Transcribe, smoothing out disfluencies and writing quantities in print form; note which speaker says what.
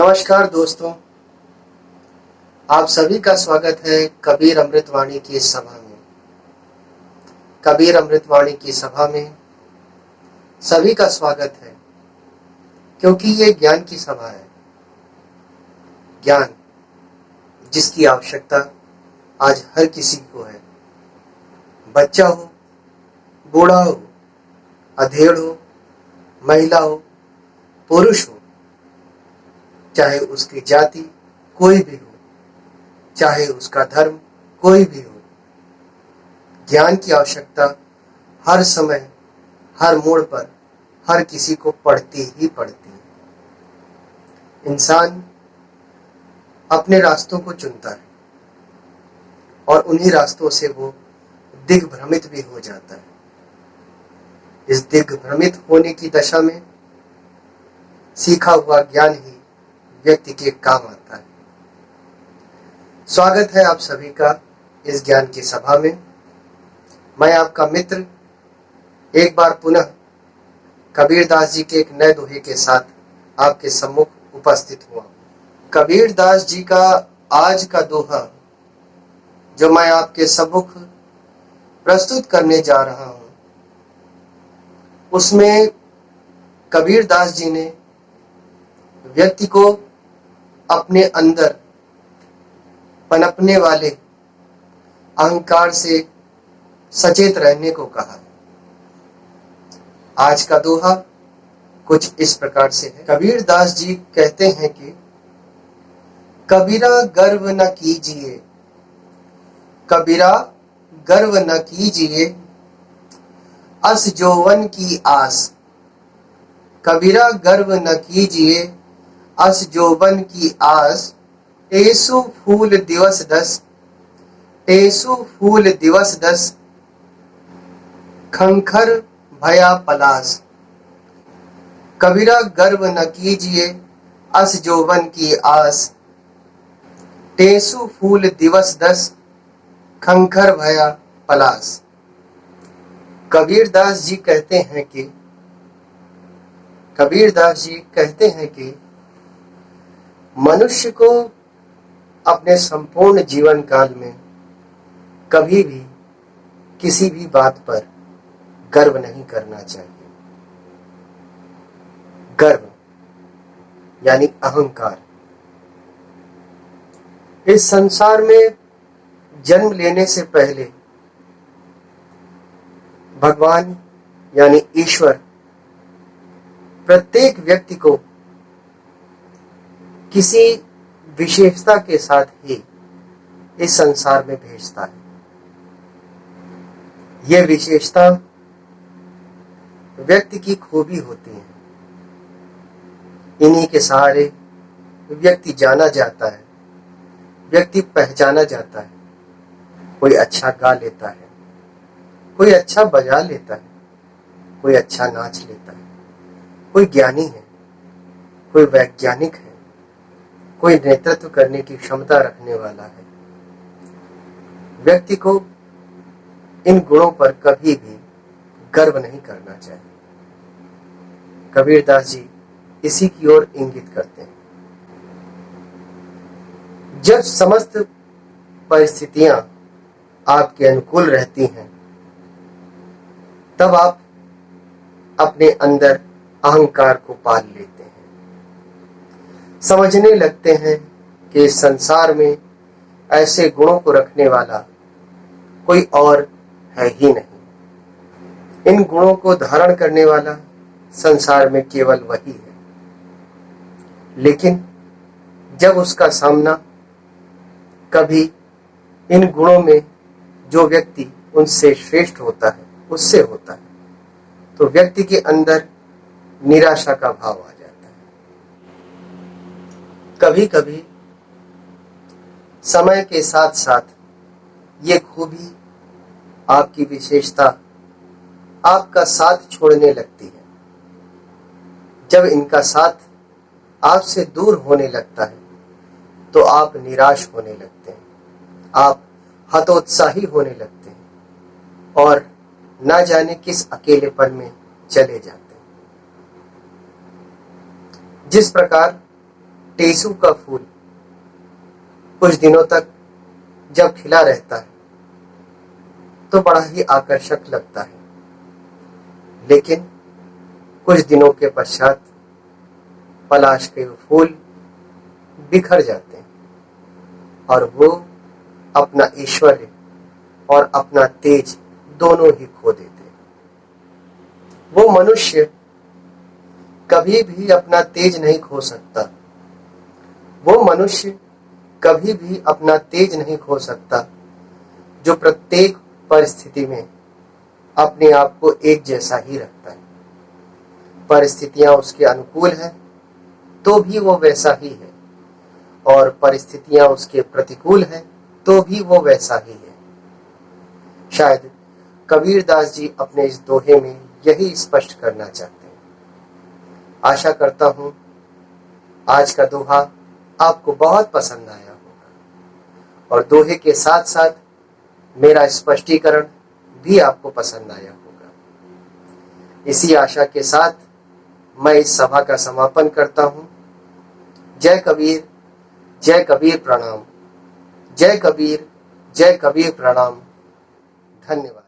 Speaker 1: नमस्कार दोस्तों, आप सभी का स्वागत है कबीर अमृतवाणी की इस सभा में। कबीर अमृतवाणी की सभा में सभी का स्वागत है क्योंकि ये ज्ञान की सभा है। ज्ञान जिसकी आवश्यकता आज हर किसी को है, बच्चा हो, बूढ़ा हो, अधेड़ हो, महिला हो, पुरुष हो, चाहे उसकी जाति कोई भी हो, चाहे उसका धर्म कोई भी हो, ज्ञान की आवश्यकता हर समय, हर मोड़ पर हर किसी को पड़ती ही पड़ती है। इंसान अपने रास्तों को चुनता है और उन्हीं रास्तों से वो दिग्भ्रमित भी हो जाता है। इस दिग्भ्रमित होने की दशा में सीखा हुआ ज्ञान ही व्यक्ति के काम आता है। स्वागत है आप सभी का इस ज्ञान की सभा में। मैं आपका मित्र एक बार पुनः कबीरदास जी के एक नए दोहे के साथ आपके सम्मुख उपस्थित हुआ। कबीरदास जी का आज का दोहा जो मैं आपके सम्मुख प्रस्तुत करने जा रहा हूं, उसमें कबीरदास जी ने व्यक्ति को अपने अंदर पनपने वाले अहंकार से सचेत रहने को कहा। आज का दोहा कुछ इस प्रकार से है। कबीरदास जी कहते हैं कि कबीरा गर्व न कीजिए, कबीरा गर्व न कीजिए, अस जौवन की आस। कबीरा गर्व न कीजिए, अस जौवन की आस। टेसु फूल दिवस दस, टेसु फूल दिवस दस, खंखर भया पलास। कबीरा गर्व न कीजिए, अस जौवन की आस। टेसु फूल दिवस दस, खंखर भया पलास। कबीरदास जी कहते हैं कि मनुष्य को अपने संपूर्ण जीवन काल में कभी भी किसी भी बात पर गर्व नहीं करना चाहिए। गर्व यानी अहंकार। इस संसार में जन्म लेने से पहले भगवान यानी ईश्वर प्रत्येक व्यक्ति को किसी विशेषता के साथ ही इस संसार में भेजता है। यह विशेषता व्यक्ति की खूबी होती है। इन्हीं के सहारे व्यक्ति जाना जाता है, व्यक्ति पहचाना जाता है। कोई अच्छा गा लेता है, कोई अच्छा बजा लेता है, कोई अच्छा नाच लेता है, कोई ज्ञानी है, कोई वैज्ञानिक है, कोई नेतृत्व करने की क्षमता रखने वाला है। व्यक्ति को इन गुणों पर कभी भी गर्व नहीं करना चाहिए। कबीरदास जी इसी की ओर इंगित करते हैं। जब समस्त परिस्थितियां आपके अनुकूल रहती हैं, तब आप अपने अंदर अहंकार को पाल लेते हैं। समझने लगते हैं कि इस संसार में ऐसे गुणों को रखने वाला कोई और है ही नहीं। इन गुणों को धारण करने वाला संसार में केवल वही है। लेकिन जब उसका सामना कभी इन गुणों में जो व्यक्ति उनसे श्रेष्ठ होता है उससे होता है, तो व्यक्ति के अंदर निराशा का भाव आ जाता है। कभी कभी समय के साथ साथ ये खूबी, आपकी विशेषता आपका साथ छोड़ने लगती है। जब इनका साथ आपसे दूर होने लगता है तो आप निराश होने लगते हैं, आप हतोत्साही होने लगते हैं और ना जाने किस अकेलेपन में चले जाते हैं। जिस प्रकार टेसू का फूल कुछ दिनों तक जब खिला रहता है तो बड़ा ही आकर्षक लगता है, लेकिन कुछ दिनों के पश्चात पलाश के फूल बिखर जाते हैं और वो अपना ऐश्वर्य और अपना तेज दोनों ही खो देते हैं। वो मनुष्य कभी भी अपना तेज नहीं खो सकता। वो मनुष्य कभी भी अपना तेज नहीं खो सकता जो प्रत्येक परिस्थिति में अपने आप को एक जैसा ही रखता है। परिस्थितियां उसके अनुकूल हैं तो भी वो वैसा ही है, और परिस्थितियां उसके प्रतिकूल हैं तो भी वो वैसा ही है। शायद कबीरदास जी अपने इस दोहे में यही स्पष्ट करना चाहते हैं। आशा करता हूं आज का दोहा आपको बहुत पसंद आया होगा और दोहे के साथ साथ मेरा स्पष्टीकरण भी आपको पसंद आया होगा। इसी आशा के साथ मैं इस सभा का समापन करता हूं। जय कबीर प्रणाम। जय कबीर प्रणाम। धन्यवाद।